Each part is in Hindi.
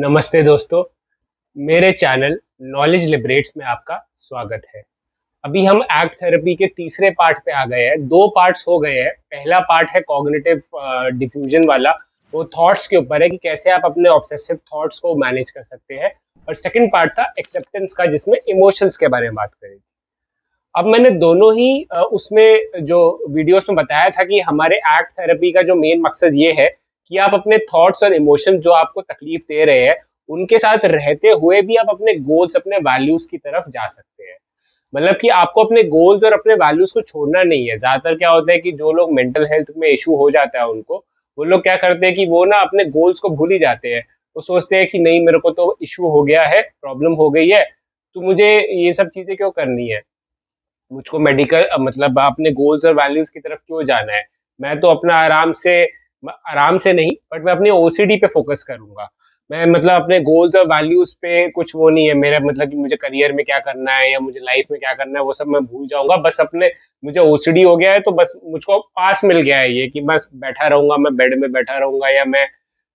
नमस्ते दोस्तों, मेरे चैनल नॉलेज लिबरेट्स में आपका स्वागत है। अभी हम एक्ट थेरेपी के तीसरे पार्ट पे आ गए हैं। दो पार्ट्स हो गए हैं। पहला पार्ट है कॉग्निटिव डिफ्यूजन वाला, वो थॉट्स के ऊपर है कि कैसे आप अपने ऑब्सेसिव थॉट्स को मैनेज कर सकते हैं। और सेकंड पार्ट था एक्सेप्टेंस का, जिसमें इमोशंस के बारे में बात करी थी। अब मैंने दोनों ही उसमें जो वीडियोस में बताया था कि हमारे एक्ट थेरेपी का जो मेन मकसद ये है कि आप अपने थॉट्स और इमोशन जो आपको तकलीफ दे रहे हैं, उनके साथ रहते हुए भी आप अपने गोल्स, अपने वैल्यूज की तरफ जा सकते हैं। मतलब कि आपको अपने गोल्स और अपने वैल्यूज को छोड़ना नहीं है। ज्यादातर क्या होता है कि जो लोग मेंटल हेल्थ में इशू हो जाता है उनको, वो लोग क्या करते हैं कि वो ना अपने गोल्स को भूल ही जाते हैं। वो सोचते हैं कि नहीं, मेरे को तो इशू हो गया है, प्रॉब्लम हो गई है, तो मुझे ये सब चीजें क्यों करनी है, मुझको मेडिकल मतलब अपने गोल्स और वैल्यूज की तरफ क्यों जाना है। मैं तो अपना आराम से नहीं, बट मैं अपनी ओसीडी पे फोकस करूंगा। मैं मतलब अपने गोल्स और वैल्यूज पे कुछ वो नहीं है मेरा, मतलब कि मुझे करियर में क्या करना है या मुझे लाइफ में क्या करना है, वो सब मैं भूल जाऊंगा। बस अपने, मुझे ओसीडी हो गया है तो बस मुझको पास मिल गया है ये कि बस बैठा रहूंगा, मैं बेड में बैठा रहूंगा, या मैं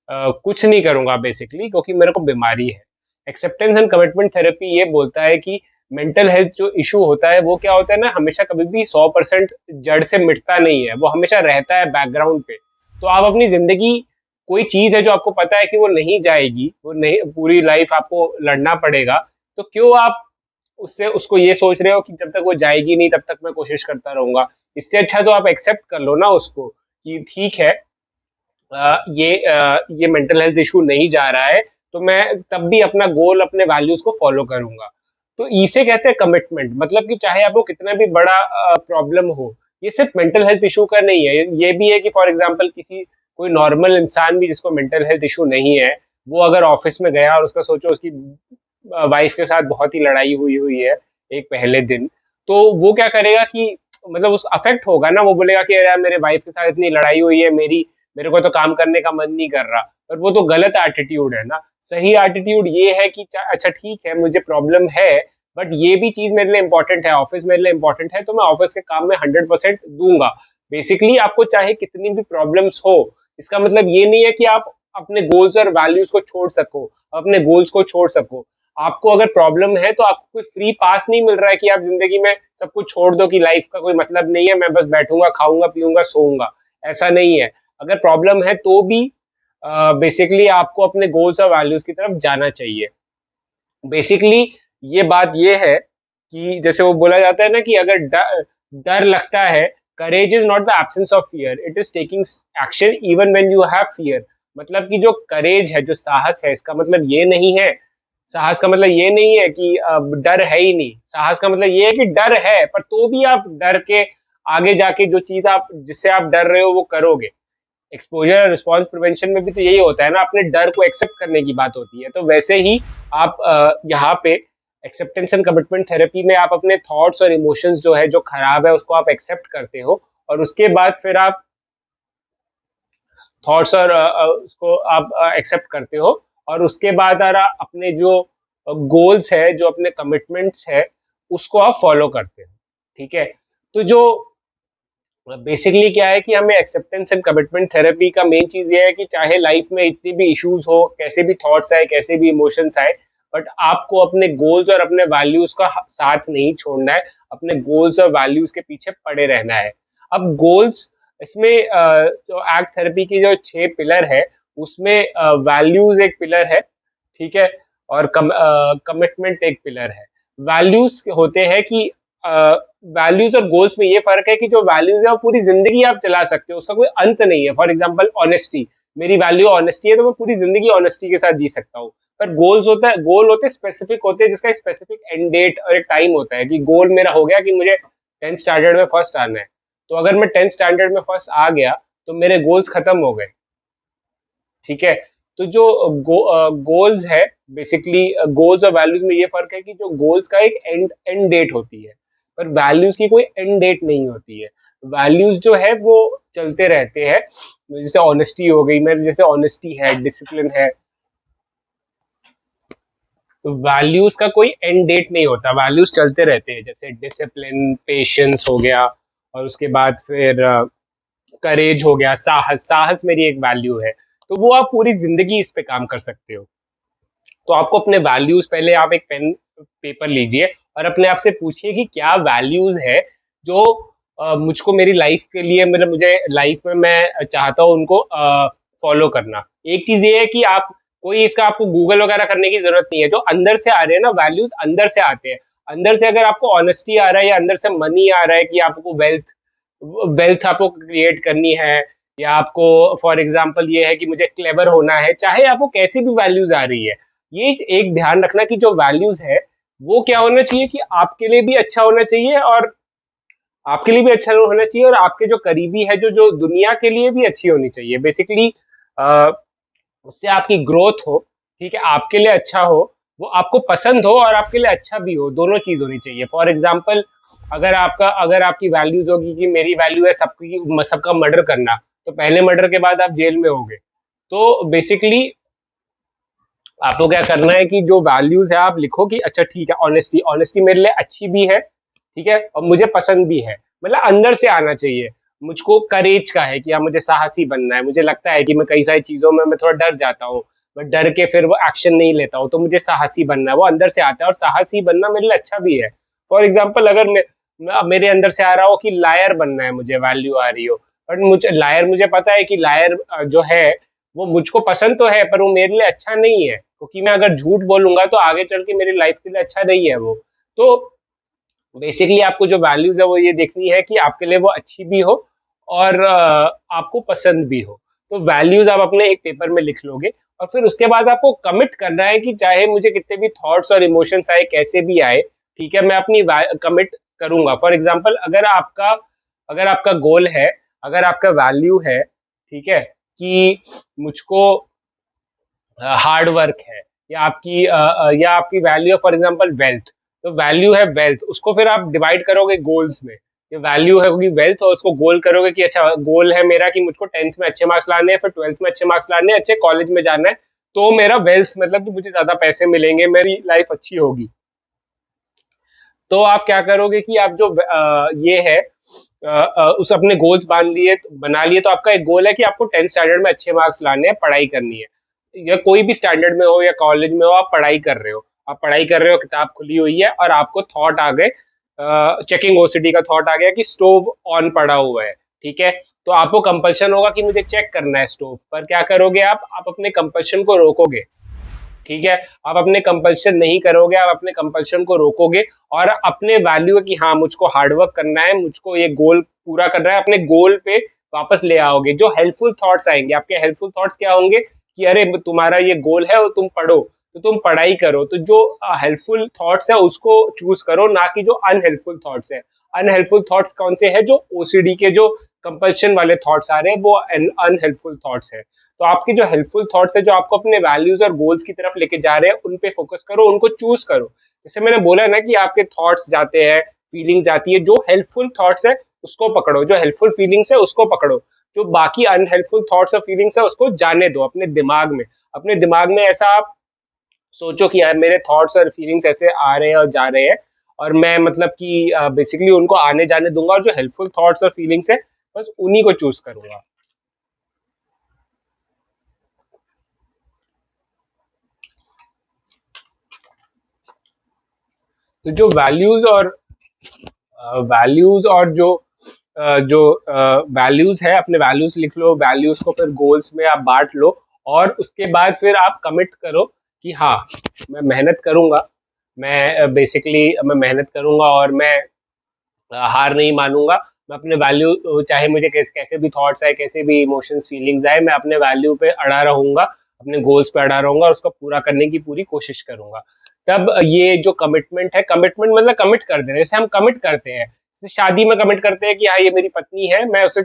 कुछ नहीं करूंगा बेसिकली, क्योंकि मेरे को बीमारी है। एक्सेप्टेंस एंड कमिटमेंट थेरेपी ये बोलता है कि मेंटल हेल्थ जो इशू होता है वो क्या होता है ना, हमेशा कभी भी 100% जड़ से मिटता नहीं है, वो हमेशा रहता है बैकग्राउंड पे। तो आप अपनी जिंदगी, कोई चीज है जो आपको पता है कि वो नहीं जाएगी, वो नहीं, पूरी लाइफ आपको लड़ना पड़ेगा, तो क्यों आप उससे उसको ये सोच रहे हो कि जब तक वो जाएगी नहीं तब तक मैं कोशिश करता रहूंगा। इससे अच्छा तो आप एक्सेप्ट कर लो ना उसको, कि ठीक है, ये मेंटल हेल्थ इशू नहीं जा रहा है, तो मैं तब भी अपना गोल, अपने वैल्यूज को फॉलो करूंगा। तो इसे कहते हैं कमिटमेंट। मतलब कि चाहे आपको कितना भी बड़ा प्रॉब्लम हो, ये सिर्फ मेंटल हेल्थ इशू का नहीं है, ये भी है कि फॉर एग्जांपल किसी, कोई नॉर्मल इंसान भी जिसको मेंटल हेल्थ इशू नहीं है, वो अगर ऑफिस में गया और उसका, सोचो उसकी वाइफ के साथ बहुत ही लड़ाई हुई हुई है एक पहले दिन, तो वो क्या करेगा कि मतलब उस अफेक्ट होगा ना, वो बोलेगा कि अरे यार, मेरे वाइफ के साथ इतनी लड़ाई हुई है, मेरे को तो काम करने का मन नहीं कर रहा। पर वो तो गलत एटीट्यूड है ना। सही एटीट्यूड ये है कि अच्छा ठीक है, मुझे प्रॉब्लम है, बट ये भी चीज मेरे लिए इंपॉर्टेंट है, ऑफिस मेरे लिए इंपॉर्टेंट है, तो मैं ऑफिस के काम में 100% दूंगा। बेसिकली आपको चाहे कितनी भी प्रॉब्लम्स हो, इसका मतलब ये नहीं है कि आप अपने गोल्स और वैल्यूज को छोड़ सको, अपने गोल्स को छोड़ सको। आपको अगर प्रॉब्लम है तो आपको कोई फ्री पास नहीं मिल रहा है कि आप जिंदगी में सब कुछ छोड़ दो, कि लाइफ का कोई मतलब नहीं है, मैं बस बैठूंगा, खाऊंगा, पीऊंगा, सोऊंगा। ऐसा नहीं है। अगर प्रॉब्लम है तो भी बेसिकली आपको अपने गोल्स और वैल्यूज की तरफ जाना चाहिए। बेसिकली ये बात ये है कि जैसे वो बोला जाता है ना कि अगर डर डर लगता है, courage is not the absence of fear, it is taking action even when you have fear. मतलब कि जो करेज है, जो साहस है, इसका मतलब ये नहीं है, साहस का मतलब ये नहीं है कि डर है ही नहीं। साहस का मतलब ये है कि डर है, पर तो भी आप डर के आगे जाके जो चीज आप, जिससे आप डर रहे हो, वो करोगे। एक्सपोजर और रिस्पॉन्स प्रिवेंशन में भी तो यही होता है ना, अपने डर को एक्सेप्ट करने की बात होती है। तो वैसे ही आप यहाँ पे एक्सेप्टेंस एंड कमिटमेंट थेरेपी में आप अपने थॉट्स और इमोशंस जो है, जो खराब है, उसको आप एक्सेप्ट करते हो, और उसके बाद फिर आप थॉट्स और उसको आप एक्सेप्ट करते हो, और उसके बाद अपने जो गोल्स है, जो अपने कमिटमेंट्स है, उसको आप फॉलो करते हो। ठीक है। तो जो बेसिकली क्या है कि हमें एक्सेप्टेंस एंड कमिटमेंट थेरेपी का मेन चीज ये है कि चाहे लाइफ में इतनी भी इश्यूज हो, कैसे भी थॉट्स आए, कैसे भी इमोशंस आए, बट आपको अपने गोल्स और अपने वैल्यूज का साथ नहीं छोड़ना है। अपने गोल्स और वैल्यूज के पीछे पड़े रहना है। अब गोल्स, इसमें जो एक्ट थेरेपी की जो 6 पिलर है, उसमें वैल्यूज एक पिलर है, ठीक है, और कमिटमेंट एक पिलर है। वैल्यूज होते हैं कि वैल्यूज और गोल्स में ये फर्क है कि जो वैल्यूज है वो पूरी जिंदगी आप चला सकते हो, उसका कोई अंत नहीं है। फॉर एग्जांपल ऑनेस्टी, मेरी वैल्यू ऑनेस्टी है, तो मैं पूरी जिंदगी ऑनेस्टी के साथ जी सकता हूँ। पर गोल्स होता है, गोल होते स्पेसिफिक होते हैं, जिसका स्पेसिफिक एंड डेट और एक टाइम होता है, कि गोल मेरा हो गया कि मुझे 10th स्टैंडर्ड में फर्स्ट आना है। तो अगर मैं 10th स्टैंडर्ड में फर्स्ट आ गया, तो मेरे गोल्स खत्म हो गए। ठीक है। तो जो गोल्स है, बेसिकली गोल्स और वैल्यूज में ये फर्क है कि जो गोल्स का एक एंड एंड डेट होती है, पर वैल्यूज की कोई एंड डेट नहीं होती है। वैल्यूज जो है वो चलते रहते हैं। जैसे ऑनेस्टी हो गई, मेरे जैसे ऑनेस्टी है, डिसिप्लिन है, तो वैल्यूज का कोई एंड डेट नहीं होता, वैल्यूज चलते रहते हैं। जैसे डिसिप्लिन, पेशेंस हो गया, और उसके बाद फिर करेज हो गया, साहस, साहस मेरी एक वैल्यू है। तो वो आप पूरी जिंदगी इस पे काम कर सकते हो। तो आपको अपने वैल्यूज, पहले आप एक पेन पेपर लीजिए और अपने आप से पूछिए कि क्या वैल्यूज है जो मुझको मेरी लाइफ के लिए, मतलब मुझे लाइफ में मैं चाहता हूँ उनको फॉलो करना। एक चीज ये है कि आप कोई इसका आपको गूगल वगैरह करने की जरूरत नहीं है, जो अंदर से आ रहे हैं ना वैल्यूज, अंदर से आते हैं। अंदर से अगर आपको ऑनेस्टी आ रहा है या अंदर से मनी आ रहा है कि आपको वेल्थ वेल्थ आपको क्रिएट करनी है, या आपको फॉर एग्जांपल ये है कि मुझे क्लेवर होना है, चाहे आपको कैसी भी वैल्यूज आ रही है, ये एक ध्यान रखना कि जो वैल्यूज है वो क्या होना चाहिए कि आपके लिए भी अच्छा होना चाहिए, और आपके लिए भी अच्छा होना चाहिए, और आपके जो करीबी है, जो जो दुनिया के लिए भी अच्छी होनी चाहिए। बेसिकली उससे आपकी ग्रोथ हो, ठीक है, आपके लिए अच्छा हो, वो आपको पसंद हो और आपके लिए अच्छा भी हो, दोनों चीज होनी चाहिए। फॉर एग्जाम्पल, अगर आपकी वैल्यूज होगी कि मेरी वैल्यू है सबका मर्डर करना, तो पहले मर्डर के बाद आप जेल में होगे। तो बेसिकली आपको क्या करना है कि जो वैल्यूज है आप लिखो कि अच्छा ठीक है, ऑनेस्टी ऑनेस्टी मेरे लिए अच्छी भी है, ठीक है, और मुझे पसंद भी है, मतलब अंदर से आना चाहिए। मुझको करेज का है कि हाँ मुझे साहसी बनना है, मुझे लगता है कि मैं कई सारी चीजों में मैं थोड़ा डर जाता हूँ, मैं डर के फिर वो एक्शन नहीं लेता हूँ, तो मुझे साहसी बनना है, वो अंदर से आता है, और साहसी बनना मेरे लिए अच्छा भी है। फॉर एग्जाम्पल, अगर मेरे अंदर से आ रहा हो कि लायर बनना है, मुझे वैल्यू आ रही हो, बट मुझे पता है कि लायर जो है वो मुझको पसंद तो है, पर वो मेरे लिए अच्छा नहीं है, क्योंकि मैं अगर झूठ बोलूंगा तो आगे चल के मेरी लाइफ के लिए अच्छा नहीं है वो। तो बेसिकली आपको जो वैल्यूज है वो ये देखनी है कि आपके लिए वो अच्छी भी हो और आपको पसंद भी हो। तो वैल्यूज आप अपने एक पेपर में लिख लोगे, और फिर उसके बाद आपको कमिट करना है कि चाहे मुझे कितने भी थॉट्स और इमोशंस आए, कैसे भी आए, ठीक है, मैं अपनी कमिट करूंगा। फॉर एग्जाम्पल, अगर आपका गोल है, अगर आपका वैल्यू है, ठीक है, कि मुझको हार्ड वर्क है, या आपकी वैल्यू है फॉर एग्जांपल वेल्थ, तो वैल्यू है वेल्थ, उसको फिर आप डिवाइड करोगे गोल्स में। ये वैल्यू है होगी वेल्थ, और उसको गोल करोगे कि अच्छा गोल है मेरा कि मुझको 10th में अच्छे मार्क्स लाने हैं, फिर 12th में अच्छे मार्क्स लाने हैं, अच्छे कॉलेज में जाना है, तो मेरा वेल्थ मतलब कि मुझे ज्यादा पैसे मिलेंगे, मेरी लाइफ अच्छी होगी। तो आप क्या करोगे कि आप जो ये है उस अपने गोल्स बना लिए, तो आपका एक गोल है कि आपको 10th स्टैंडर्ड में अच्छे मार्क्स लाने हैं, पढ़ाई करनी है, या कोई भी स्टैंडर्ड में हो या कॉलेज में हो, आप पढ़ाई कर रहे हो, किताब खुली हुई है, और आपको थॉट आ गए, चेकिंग ओसीडी का थॉट आ गया कि स्टोव ऑन पड़ा हुआ है, ठीक है, तो आपको कंपल्शन होगा कि मुझे चेक करना है स्टोव पर। क्या करोगे आप अपने कंपल्शन को रोकोगे, ठीक है, आप अपने कंपल्शन नहीं करोगे, आप अपने कंपल्शन को रोकोगे, और अपने वैल्यू है कि हाँ मुझको हार्डवर्क करना है, मुझको ये गोल पूरा करना है, अपने गोल पे वापस ले आओगे। जो हेल्पफुल थॉट्स आएंगे, आपके हेल्पफुल थॉट्स क्या होंगे कि अरे तुम्हारा ये गोल है और तुम पढ़ो, तो तुम पढ़ाई करो, तो जो हेल्पफुल थॉट्स है उसको चूज करो, ना कि जो अनहेल्पफुल थॉट्स है। अनहेल्पफुल थॉट्स कौन से हैं? जो ओसीडी के जो कंपल्शन वाले थॉट्स आ रहे हैं, वो अनहेल्पफुल थॉट्स है। तो आपके जो हेल्पफुल थॉट्स है, जो आपको अपने वैल्यूज और गोल्स की तरफ लेके जा रहे हैं, उन पे फोकस करो, उनको चूज करो। जैसे मैंने बोला ना कि आपके थॉट्स जाते हैं, फीलिंग्स आती है, जो हेल्पफुल थॉट्स है उसको पकड़ो, जो हेल्पफुल फीलिंग्स है उसको पकड़ो, जो बाकी अनहेल्पफुल थॉट्स और फीलिंग्स है उसको जाने दो अपने दिमाग में। अपने दिमाग में ऐसा आप सोचो कि यार मेरे थॉट्स और फीलिंग्स ऐसे आ रहे हैं और जा रहे हैं, और मैं मतलब कि बेसिकली उनको आने जाने दूंगा, और जो हेल्पफुल थॉट्स और फीलिंग्स है बस उन्हीं को चूज करूंगा। तो जो वैल्यूज और जो वैल्यूज है, अपने वैल्यूज लिख लो, वैल्यूज को फिर गोल्स में आप बांट लो, और उसके बाद फिर आप कमिट करो कि हाँ मैं मेहनत करूंगा, मैं बेसिकली मैं मेहनत करूंगा, और मैं हार नहीं मानूंगा। मैं अपने वैल्यू, चाहे मुझे कैसे भी थॉट्स आए, कैसे भी इमोशंस फीलिंग्स आए, मैं अपने वैल्यू पे अड़ा रहूंगा, अपने गोल्स पे अड़ा रहूंगा, और उसको पूरा करने की पूरी कोशिश करूंगा। तब ये जो कमिटमेंट है, कमिटमेंट मतलब कमिट कर देना, जैसे हम कमिट करते हैं, जैसे शादी में कमिट करते हैं कि हाँ ये मेरी पत्नी है, मैं उसे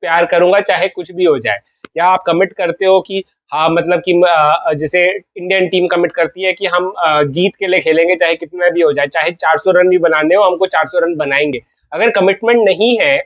प्यार करूंगा चाहे कुछ भी हो जाए। या आप कमिट करते हो कि हाँ मतलब कि जैसे इंडियन टीम कमिट करती है कि हम जीत के लिए खेलेंगे, चाहे कितना भी हो जाए, चाहे 400 रन भी बनाने हो, हमको 400 रन बनाएंगे। अगर कमिटमेंट नहीं है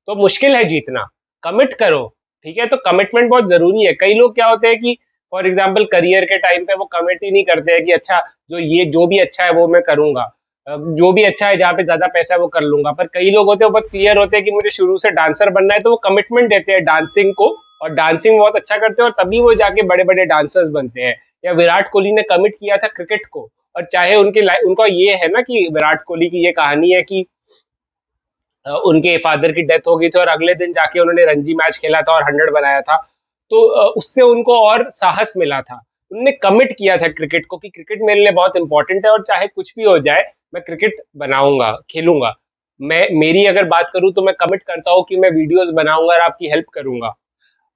तो मुश्किल है जीतना। कमिट करो, ठीक है, तो कमिटमेंट बहुत जरूरी है। कई लोग क्या होते हैं कि फॉर एग्जाम्पल करियर के टाइम पे वो कमिट ही नहीं करते हैं कि अच्छा जो भी अच्छा है वो मैं करूंगा, जो भी अच्छा है, जहाँ पे ज्यादा पैसा है वो कर लूंगा। पर कई लोग होते हैं बहुत क्लियर होते हैं कि मुझे शुरू से डांसर बनना है, तो वो कमिटमेंट देते हैं डांसिंग को और डांसिंग बहुत अच्छा करते हैं और तभी वो जाके बड़े-बड़े डांसर्स बनते हैं। या विराट कोहली ने कमिट किया था क्रिकेट को, और चाहे उनका ये है ना कि विराट कोहली की ये कहानी है कि उनके फादर की डेथ हो गई थी और अगले दिन जाके उन्होंने रणजी मैच खेला था और 100 बनाया था। तो उससे उनको और साहस मिला था। उन्होंने कमिट किया था क्रिकेट को कि क्रिकेट मेरे लिए बहुत इंपॉर्टेंट है और चाहे कुछ भी हो जाए, मैं क्रिकेट बनाऊंगा, खेलूंगा। मैं मेरी अगर बात करूं तो मैं कमिट करता हूं कि मैं वीडियोस बनाऊंगा और आपकी हेल्प करूंगा।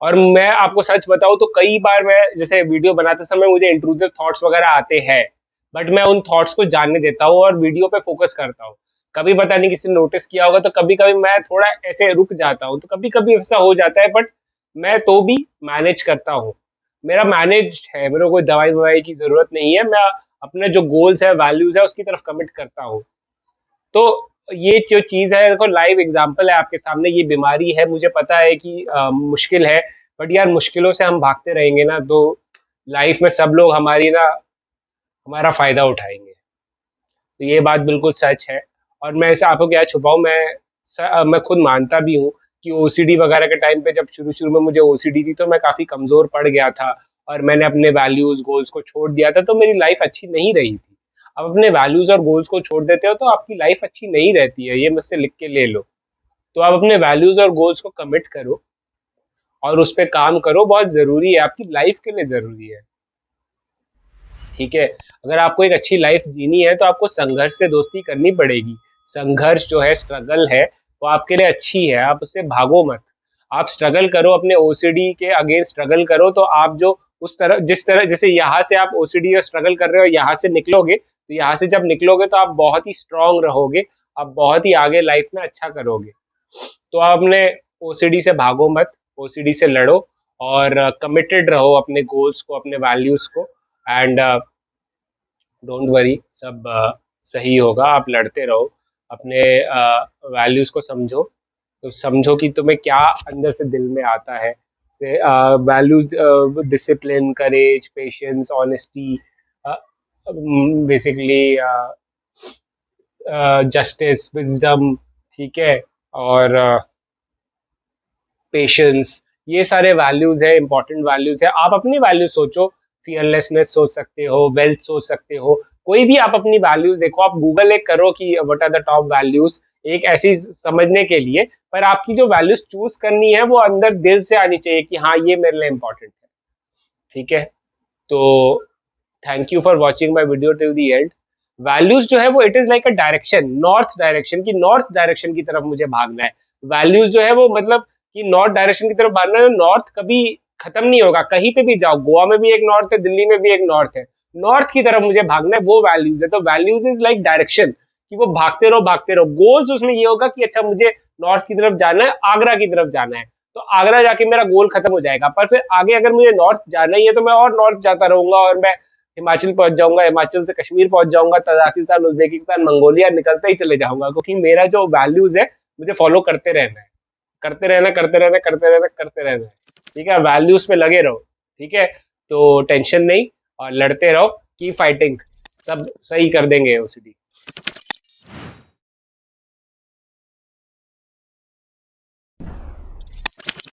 और मैं आपको सच बताऊं तो कई बार मैं जैसे वीडियो बनाते समय मुझे इंट्रूसिव थॉट्स वगैरह आते हैं, बट मैं उन थॉट्स को जानने देता हूँ और वीडियो पे फोकस करता हूँ। कभी पता नहीं किसी ने नोटिस किया होगा, तो कभी कभी मैं थोड़ा ऐसे रुक जाता हूँ, तो कभी कभी ऐसा हो जाता है, बट मैं तो भी मैनेज करता हूँ। मेरा मैनेज है, मेरे को कोई दवाई ववाई की जरूरत नहीं है। मैं अपने जो गोल्स है, वैल्यूज है, उसकी तरफ कमिट करता हूँ। तो ये जो चीज़ है, देखो लाइव एग्जांपल है आपके सामने। ये बीमारी है, मुझे पता है कि मुश्किल है, बट यार मुश्किलों से हम भागते रहेंगे ना, तो लाइफ में सब लोग हमारा फायदा उठाएंगे। तो ये बात बिल्कुल सच है। और मैं ऐसे आपको क्या छुपाऊं, मैं खुद मानता भी हूँ कि ओसीडी वगैरह के टाइम पे, जब शुरू शुरू में मुझे ओसीडी थी, तो मैं काफ़ी कमज़ोर पड़ गया था और मैंने अपने वैल्यूज़ गोल्स को छोड़ दिया था, तो मेरी लाइफ अच्छी नहीं रही थी। अब अपने वैल्यूज़ और गोल्स को छोड़ देते हो तो आपकी लाइफ अच्छी नहीं रहती है, ये मुझसे लिख के ले लो। तो आप अपने वैल्यूज़ और गोल्स को कमिट करो और उस पे काम करो, बहुत ज़रूरी है, आपकी लाइफ के लिए ज़रूरी है। ठीक है? अगर आपको एक अच्छी लाइफ जीनी है तो आपको संघर्ष से दोस्ती करनी पड़ेगी। संघर्ष जो है, स्ट्रगल है, वो आपके लिए अच्छी है, आप उससे भागो मत। आप स्ट्रगल करो, अपने ओसीडी के अगेंस्ट स्ट्रगल करो, तो आप जो उस तरह जिस तरह जैसे यहाँ से आप ओसीडी और स्ट्रगल कर रहे हो, यहाँ से निकलोगे, तो यहाँ से जब निकलोगे तो आप बहुत ही स्ट्रांग रहोगे, आप बहुत ही आगे लाइफ में अच्छा करोगे। तो आप अपने ओसीडी से भागो मत, ओसीडी से लड़ो और कमिटेड रहो अपने गोल्स को, अपने वैल्यूज को। एंड डोंट वरी, सब सही होगा। आप लड़ते रहो, अपने वैल्यूज को समझो, तो समझो कि तुम्हें क्या अंदर से दिल में आता है। से values, discipline, courage, patience, honesty, basically justice, wisdom, ठीक है, और पेशेंस, ये सारे वैल्यूज है, इंपॉर्टेंट वैल्यूज है। आप अपनी वैल्यूज सोचो, फियरलेसनेस सोच सकते हो, वेल्थ सोच सकते हो, कोई भी आप अपनी वैल्यूज देखो। आप गूगल एक करो कि what are the top values, एक ऐसी समझने के लिए। पर आपकी जो वैल्यूज चूज करनी है वो अंदर दिल से आनी चाहिए कि हाँ, ये मेरे लिए इंपॉर्टेंट है। ठीक है? तो thank you for watching my video till the and. Values जो है वो it is like a direction, north direction, की नॉर्थ डायरेक्शन की तरफ मुझे भागना है। वैल्यूज जो है वो मतलब कि नॉर्थ डायरेक्शन की तरफ भागना है। नॉर्थ कभी खत्म नहीं होगा, कहीं पे भी जाओ, गोवा में भी एक नॉर्थ है, दिल्ली में भी एक नॉर्थ है, नॉर्थ की तरफ मुझे भागना है, वो वैल्यूज है। तो वैल्यूज इज लाइक डायरेक्शन, कि वो भागते रहो भागते रहो। गोल्स उसमें ये होगा कि अच्छा, मुझे नॉर्थ की तरफ जाना है, आगरा की तरफ जाना है, तो आगरा जाके मेरा गोल खत्म हो जाएगा। पर फिर आगे अगर मुझे नॉर्थ जाना ही है तो मैं और नॉर्थ जाता रहूंगा, और मैं हिमाचल पहुंच जाऊंगा, हिमाचल से कश्मीर पहुंच जाऊंगा, तजाकिस्तान, उज्बेकिस्तान, मंगोलिया निकलता ही चले जाऊंगा, क्योंकि मेरा जो वैल्यूज है मुझे फॉलो करते रहना है, करते रहना, करते रहना, करते रहना, करते रहना है। ठीक है? वैल्यूज पे लगे रहो। ठीक है? तो टेंशन नहीं, और लड़ते रहो, की फाइटिंग, सब सही कर देंगे ओसीडी।